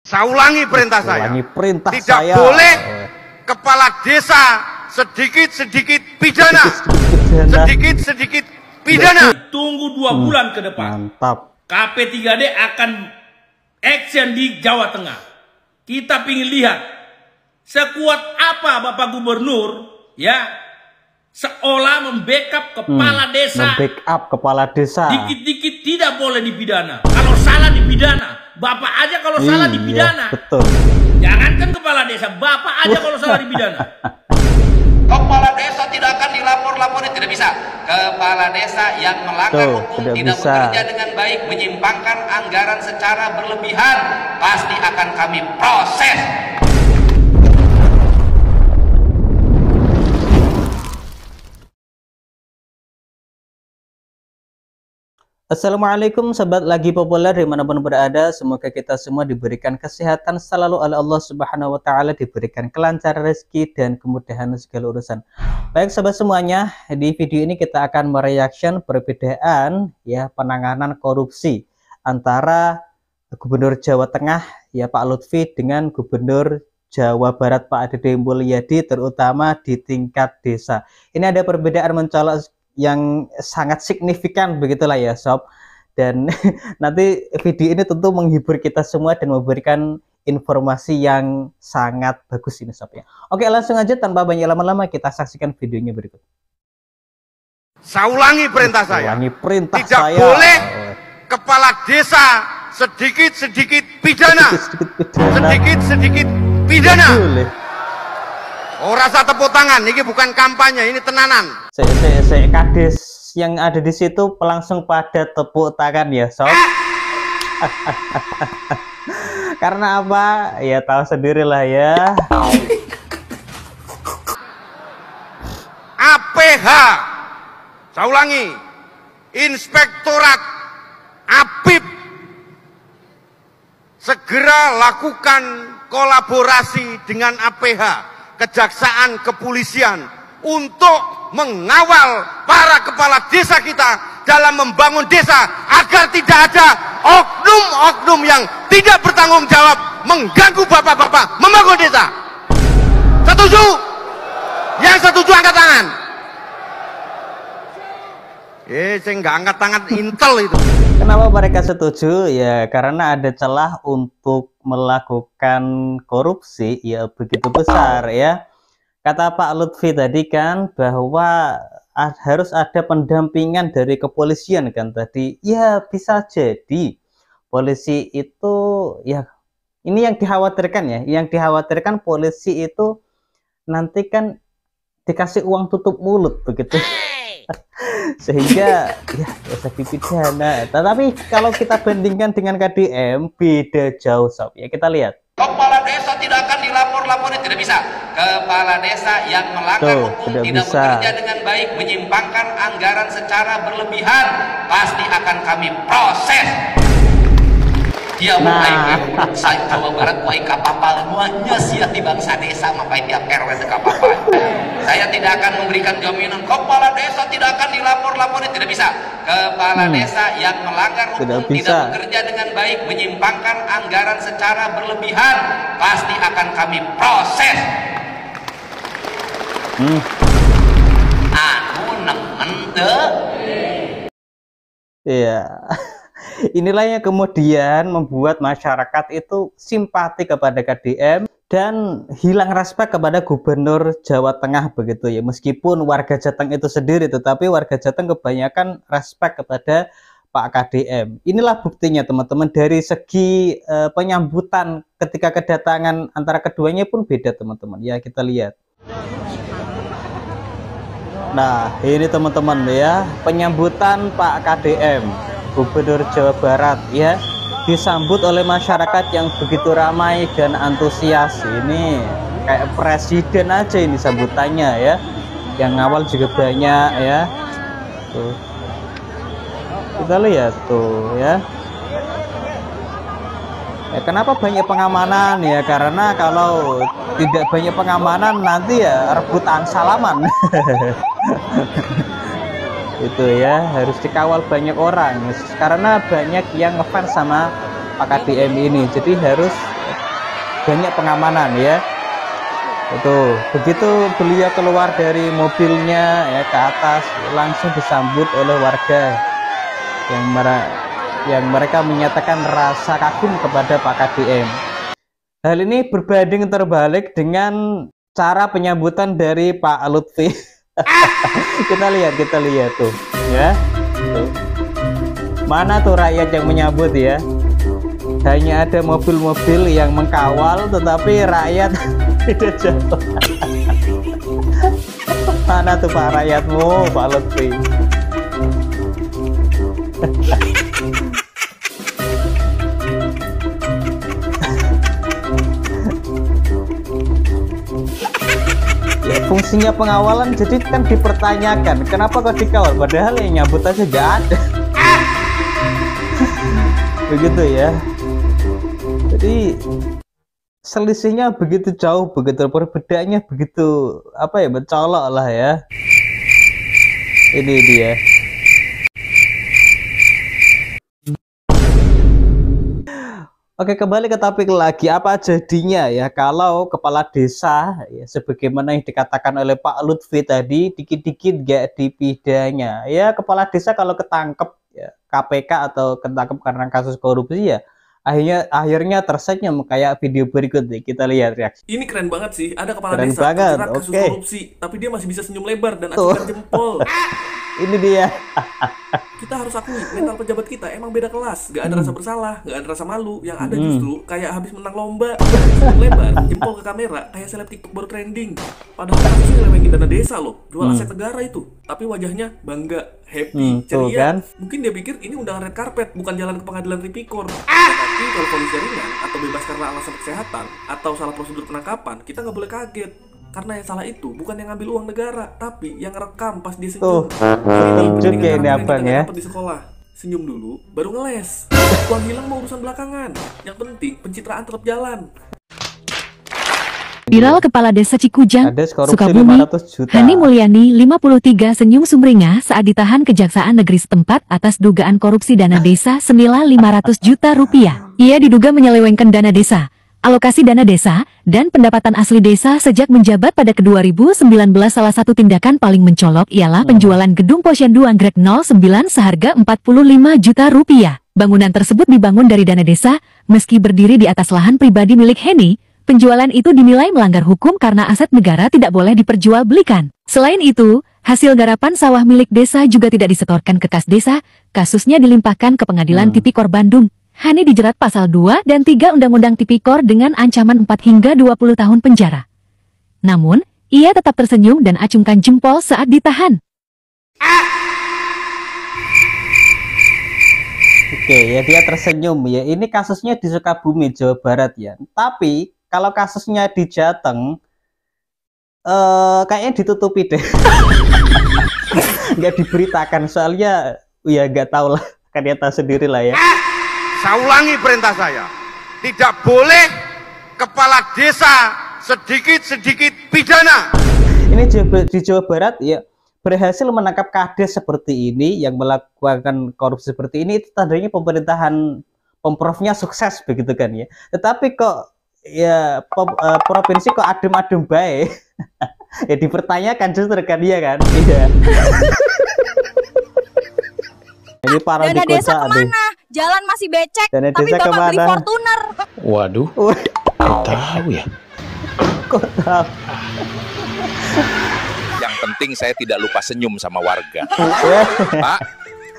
Saya ulangi perintah saya. Tidak saya. boleh kepala desa sedikit-sedikit pidana. Sedikit-sedikit pidana. Tunggu 2 bulan ke depan. Mantap. KP3D akan action di Jawa Tengah. Kita ingin lihat sekuat apa Bapak Gubernur ya seolah membackup kepala desa. Membackup kepala desa. Dikit-dikit tidak boleh dipidana. Kalau salah dipidana. Bapak aja kalau salah dipidana. Betul. Jangankan kepala desa, Bapak aja kalau salah dipidana. Kepala desa tidak akan dilapor-laporin, tidak bisa. Kepala desa yang melanggar hukum, tidak bekerja dengan baik, menyimpangkan anggaran secara berlebihan, pasti akan kami proses. Assalamualaikum sahabat lagi populer dimanapun berada, semoga kita semua diberikan kesehatan selalu oleh Allah Subhanahu wa Ta'ala, diberikan kelancaran rezeki dan kemudahan segala urusan. Baik sahabat semuanya, di video ini kita akan mereaction perbedaan ya penanganan korupsi antara Gubernur Jawa Tengah ya Pak Lutfi dengan Gubernur Jawa Barat Pak Dede Mulyadi, terutama di tingkat desa. Ini ada perbedaan mencolok yang sangat signifikan begitulah ya sob, dan nanti video ini tentu menghibur kita semua dan memberikan informasi yang sangat bagus ini sob ya. Oke, langsung aja tanpa banyak lama-lama kita saksikan videonya berikut. Saya ulangi perintah saya. Tidak saya. Boleh kepala desa sedikit-sedikit pidana. Sedikit-sedikit pidana. Oh, rasa tepuk tangan, ini bukan kampanye, ini tenanan. Saya kades yang ada di situ langsung pada tepuk tangan ya sob. Karena apa? Ya tahu sendirilah ya. APH, saya ulangi, Inspektorat APIP segera lakukan kolaborasi dengan APH, Kejaksaan, Kepolisian, untuk mengawal para kepala desa kita dalam membangun desa agar tidak ada oknum-oknum yang tidak bertanggung jawab mengganggu bapak-bapak membangun desa. Setuju? Yang setuju angkat tangan. Saya nggak angkat tangan intel itu. Kenapa mereka setuju? Ya karena ada celah untuk melakukan korupsi ya begitu besar ya. Kata Pak Lutfi tadi kan bahwa harus ada pendampingan dari kepolisian kan tadi. Ya bisa jadi polisi itu ya ini yang dikhawatirkan ya. Yang dikhawatirkan polisi itu nanti kan dikasih uang tutup mulut begitu. Sehingga ya bisa dipidana. Tetapi kalau kita bandingkan dengan KDM beda jauh sob ya, kita lihat. Kepala desa tidak akan dilapor-laporin, tidak bisa. Kepala desa yang melanggar hukum, tidak bekerja dengan baik, menyimpangkan anggaran secara berlebihan, pasti akan kami proses. Dia mulai saya Jawa Barat mulai kapapal semuanya siap di bangsa desa mapai tiap RW kapapal. Saya tidak akan memberikan jaminan kepala desa tidak akan dilapor-laporin, tidak bisa. Kepala desa yang melanggar hukum, tidak bekerja dengan baik, menyimpangkan anggaran secara berlebihan, pasti akan kami proses. Aku nemen deh. Iya. Inilah yang kemudian membuat masyarakat itu simpati kepada KDM dan hilang respek kepada Gubernur Jawa Tengah begitu ya. Meskipun warga Jateng itu sendiri, tetapi warga Jateng kebanyakan respek kepada Pak KDM. Inilah buktinya teman-teman, dari segi penyambutan ketika kedatangan antara keduanya pun beda teman-teman. Ya kita lihat. Nah ini teman-teman ya, penyambutan Pak KDM Gubernur Jawa Barat ya, disambut oleh masyarakat yang begitu ramai dan antusias. Ini kayak presiden aja ini sambutannya ya, yang awal juga banyak ya. Tuh kita lihat tuh ya. Kenapa banyak pengamanan ya, karena kalau tidak banyak pengamanan nanti ya rebutan salaman. Itu ya, harus dikawal banyak orang karena banyak yang ngefans sama Pak KDM ini, jadi harus banyak pengamanan ya. Itu begitu beliau keluar dari mobilnya ya ke atas, langsung disambut oleh warga yang mereka menyatakan rasa kagum kepada Pak KDM. Hal ini berbanding terbalik dengan cara penyambutan dari Pak Lutfi. kita lihat tuh ya. Tuh. Mana tuh rakyat yang menyambut ya? Hanya ada mobil-mobil yang mengkawal, tetapi rakyat tidak jauh. Mana tuh Pak rakyatmu, Pak Lutfi? Ya, fungsinya pengawalan jadi kan dipertanyakan, kenapa kok dikawal? Padahal yang nyambut aja gak ada. Begitu ya. Jadi selisihnya begitu jauh, begitu perbedaannya begitu apa ya, mencolok lah ya. Ini dia. Oke, kembali ke topik lagi. Apa jadinya ya kalau kepala desa ya, sebagaimana yang dikatakan oleh Pak Lutfi tadi, dikit-dikit gak dipidana ya. Kepala desa kalau ketangkep ya, KPK atau ketangkep karena kasus korupsi ya, akhirnya tersenyum kayak video berikut nih. Kita lihat reaksi. Ini keren banget sih, ada kepala Keren desa banget, terjerat kasus oke. korupsi, tapi dia masih bisa senyum lebar dan acungkan jempol. Ini dia. Kita harus akui, mental pejabat kita emang beda kelas. Gak ada rasa bersalah, gak ada rasa malu. Yang ada justru kayak habis menang lomba. Senyum lebar, jempol ke kamera, kayak seleb TikTok baru trending. Padahal kasusnya ngelewengin dana desa loh, jual aset negara itu. Tapi wajahnya bangga, happy, tuh ceria. kan. Mungkin dia pikir ini undangan red carpet, bukan jalan ke pengadilan tipikor. Tapi kalau polisi ringan atau bebas karena alasan kesehatan atau salah prosedur penangkapan, kita nggak boleh kaget. Karena yang salah itu bukan yang ngambil uang negara, tapi yang rekam pas dia senyum. Tunjuk ya ini abang ya. Di sekolah, senyum dulu, baru ngeles. Uang hilang mau urusan belakangan. Yang penting pencitraan tetap jalan. Viral kepala desa Cikujang, Ada korupsi Sukabumi, 500 juta. Hani Mulyani 53 senyum sumringah saat ditahan Kejaksaan Negeri setempat atas dugaan korupsi dana desa senilai 500 juta rupiah. Ia diduga menyelewengkan dana desa, alokasi dana desa, dan pendapatan asli desa sejak menjabat pada 2019. Salah satu tindakan paling mencolok ialah penjualan gedung Posyandu Anggrek 09 seharga 45 juta rupiah. Bangunan tersebut dibangun dari dana desa, meski berdiri di atas lahan pribadi milik Heni. Penjualan itu dinilai melanggar hukum karena aset negara tidak boleh diperjualbelikan. Selain itu, hasil garapan sawah milik desa juga tidak disetorkan ke kas desa. Kasusnya dilimpahkan ke Pengadilan Tipikor Bandung. Hani dijerat pasal 2 dan 3 Undang-Undang Tipikor dengan ancaman 4 hingga 20 tahun penjara. Namun, ia tetap tersenyum dan acungkan jempol saat ditahan. Oke ya, dia tersenyum ya. Ini kasusnya di Sukabumi, Jawa Barat ya. Tapi kalau kasusnya di Jateng, kayaknya ditutupi deh. Nggak diberitakan, soalnya ya nggak tahu lah, kan dia tahu sendiri lah ya. Saya ulangi perintah saya. Tidak boleh kepala desa sedikit-sedikit pidana. Ini di Jawa Barat ya, berhasil menangkap kades seperti ini yang melakukan korupsi seperti ini, itu tandanya pemerintahan Pemprovnya sukses begitu kan ya. Tetapi kok ya provinsi kok adem-adem baik. Ya dipertanyakan justru kan dia kan. Iya. Ini para dana di desa kota kemana? Jalan masih becek, Dana tapi desa bapak beli kemana? Fortuner. Waduh, kok tahu ya? Kok tahu? Yang penting saya tidak lupa senyum sama warga. Pak,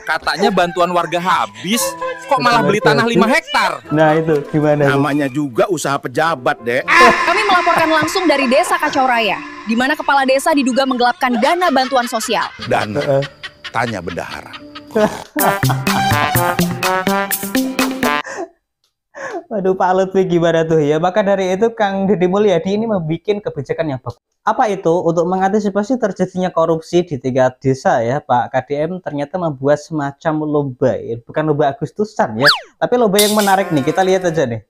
katanya bantuan warga habis, kok malah beli tanah 5 hektar? Nah itu gimana? Namanya juga usaha pejabat, Dek. Kami melaporkan langsung dari Desa Kacau Raya, di mana kepala desa diduga menggelapkan dana bantuan sosial. Dan tanya bendahara. Waduh, Pak Lutfi gimana tuh ya? Maka dari itu Kang Deddy Mulyadi ini membuat kebijakan yang bagus. Apa itu? Untuk mengantisipasi terjadinya korupsi di tingkat desa ya, Pak KDM ternyata membuat semacam lomba ya. Bukan lomba Agustusan ya, tapi lomba yang menarik nih. Kita lihat aja nih.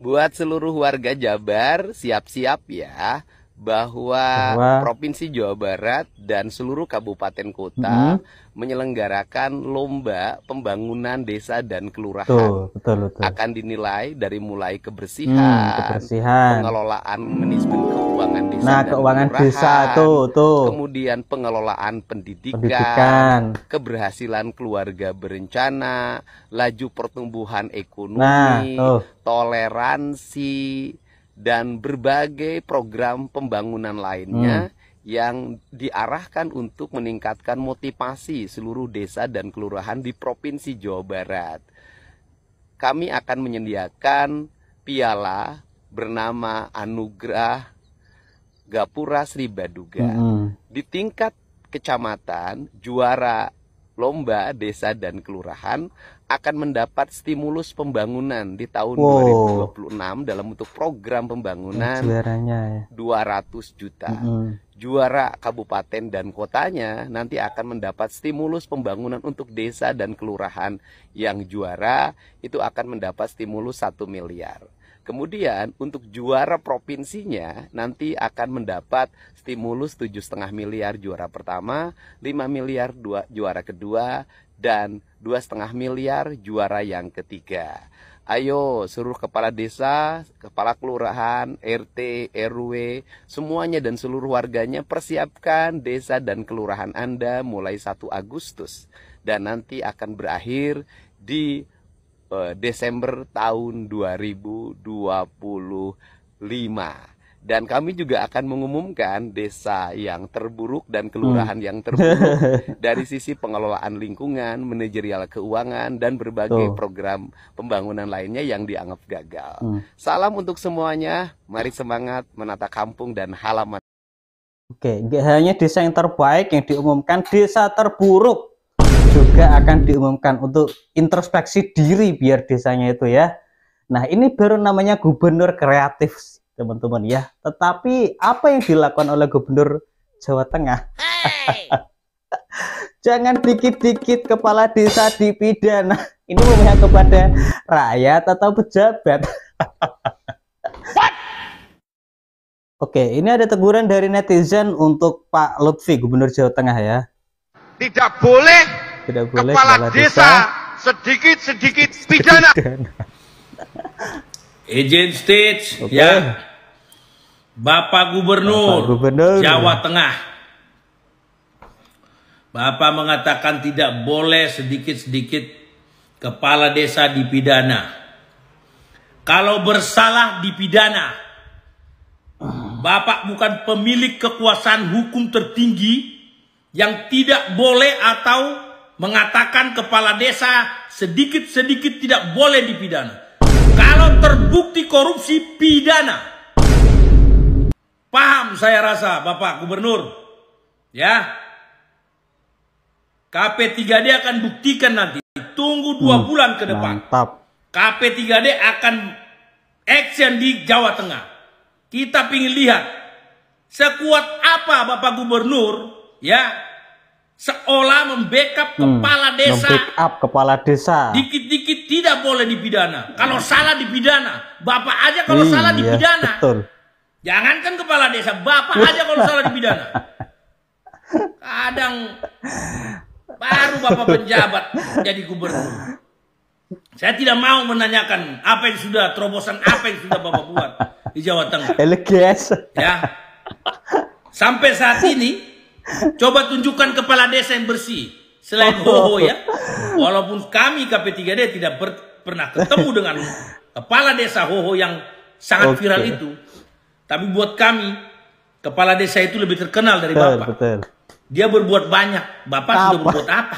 Buat seluruh warga Jabar, siap-siap ya. bahwa Provinsi Jawa Barat dan seluruh kabupaten kota menyelenggarakan lomba pembangunan desa dan kelurahan. Betul. Akan dinilai dari mulai kebersihan, pengelolaan manajemen keuangan desa dan keuangan kelurahan, desa kemudian pengelolaan pendidikan, keberhasilan keluarga berencana, laju pertumbuhan ekonomi, toleransi, dan berbagai program pembangunan lainnya yang diarahkan untuk meningkatkan motivasi seluruh desa dan kelurahan di Provinsi Jawa Barat. Kami akan menyediakan piala bernama Anugerah Gapura Sri Baduga. Di tingkat kecamatan, juara lomba desa dan kelurahan akan mendapat stimulus pembangunan di tahun 2026 dalam bentuk program pembangunan 200 juta. Juara kabupaten dan kotanya nanti akan mendapat stimulus pembangunan untuk desa dan kelurahan. Yang juara itu akan mendapat stimulus 1 miliar. Kemudian untuk juara provinsinya nanti akan mendapat stimulus 7,5 miliar juara pertama, 5 miliar juara kedua, dan 2,5 miliar juara yang ketiga. Ayo seluruh kepala desa, kepala kelurahan, RT, RW, semuanya dan seluruh warganya persiapkan desa dan kelurahan Anda mulai 1 Agustus. Dan nanti akan berakhir di Desember tahun 2025. Dan kami juga akan mengumumkan desa yang terburuk dan kelurahan yang terburuk dari sisi pengelolaan lingkungan, manajerial keuangan, dan berbagai program pembangunan lainnya yang dianggap gagal. Salam untuk semuanya, mari semangat menata kampung dan halaman. Oke, nggak hanya desa yang terbaik yang diumumkan, desa terburuk juga akan diumumkan untuk introspeksi diri biar desanya itu ya. Nah, ini baru namanya gubernur kreatif, teman-teman ya. Tetapi apa yang dilakukan oleh gubernur Jawa Tengah? Jangan dikit-dikit kepala desa dipidana. Ini memihak kepada rakyat atau pejabat? Oke, ini ada teguran dari netizen untuk Pak Lutfi, gubernur Jawa Tengah ya. Tidak boleh kepala desa sedikit-sedikit pidana. Agent stage ya. Bapak Gubernur Jawa Tengah. Bapak mengatakan tidak boleh sedikit-sedikit kepala desa dipidana. Kalau bersalah dipidana. Bapak bukan pemilik kekuasaan hukum tertinggi yang tidak boleh atau mengatakan kepala desa sedikit-sedikit tidak boleh dipidana. Kalau terbukti korupsi, pidana. Paham saya rasa Bapak Gubernur. Ya. KP3D akan buktikan nanti. Tunggu 2 bulan ke depan. Mantap. KP3D akan action di Jawa Tengah. Kita ingin lihat sekuat apa Bapak Gubernur ya. Seolah membackup kepala desa. Membackup kepala desa. Dikit-dikit tidak boleh dipidana. Kalau salah dipidana. Bapak aja kalau salah dipidana. Betul. Jangankan kepala desa. Bapak aja kalau salah dipidana. Kadang baru Bapak penjabat jadi gubernur. Saya tidak mau menanyakan apa yang sudah terobosan apa yang sudah Bapak buat di Jawa Tengah. Elegas. Ya. Sampai saat ini coba tunjukkan kepala desa yang bersih selain Hoho ya. Walaupun kami KP3D tidak pernah ketemu dengan kepala desa Hoho yang sangat viral itu. Tapi buat kami kepala desa itu lebih terkenal dari Bapak. Dia berbuat banyak. Bapak sudah berbuat apa?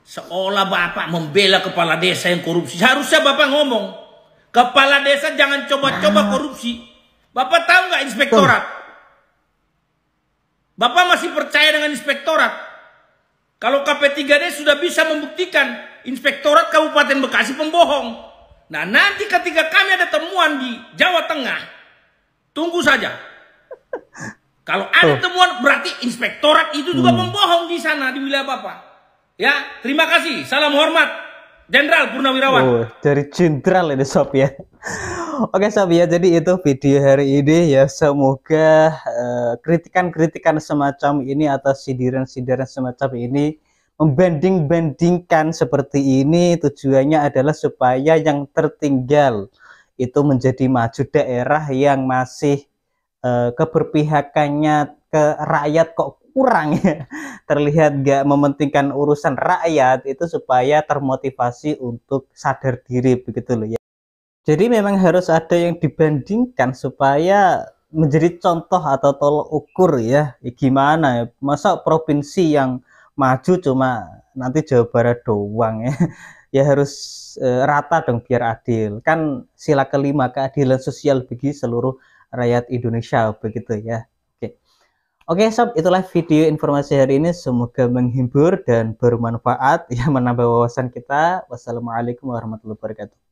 Seolah Bapak membela kepala desa yang korupsi. Seharusnya Bapak ngomong, kepala desa jangan coba-coba korupsi. Bapak tahu nggak inspektorat? Bapak masih percaya dengan inspektorat? Kalau KP3D sudah bisa membuktikan inspektorat Kabupaten Bekasi pembohong. Nah nanti ketika kami ada temuan di Jawa Tengah, tunggu saja. Kalau ada temuan berarti inspektorat itu juga pembohong di sana di wilayah Bapak. Ya, terima kasih. Salam hormat, Jenderal Purnawirawan. Dari jenderal ini sob ya. Oke sob ya, jadi itu video hari ini ya. Semoga kritikan-kritikan semacam ini atau sindiran-sindiran semacam ini, membanding-bandingkan seperti ini, tujuannya adalah supaya yang tertinggal itu menjadi maju. Daerah yang masih keberpihakannya ke rakyat kok kurang ya, terlihat gak mementingkan urusan rakyat, itu supaya termotivasi untuk sadar diri begitu loh ya. Jadi memang harus ada yang dibandingkan supaya menjadi contoh atau tolok ukur ya. Gimana ya, masa provinsi yang maju cuma nanti Jawa Barat doang ya. Ya harus rata dong biar adil. Kan sila kelima, keadilan sosial bagi seluruh rakyat Indonesia begitu ya. Oke sob, itulah video informasi hari ini, semoga menghibur dan bermanfaat ya, menambah wawasan kita. Wassalamualaikum warahmatullahi wabarakatuh.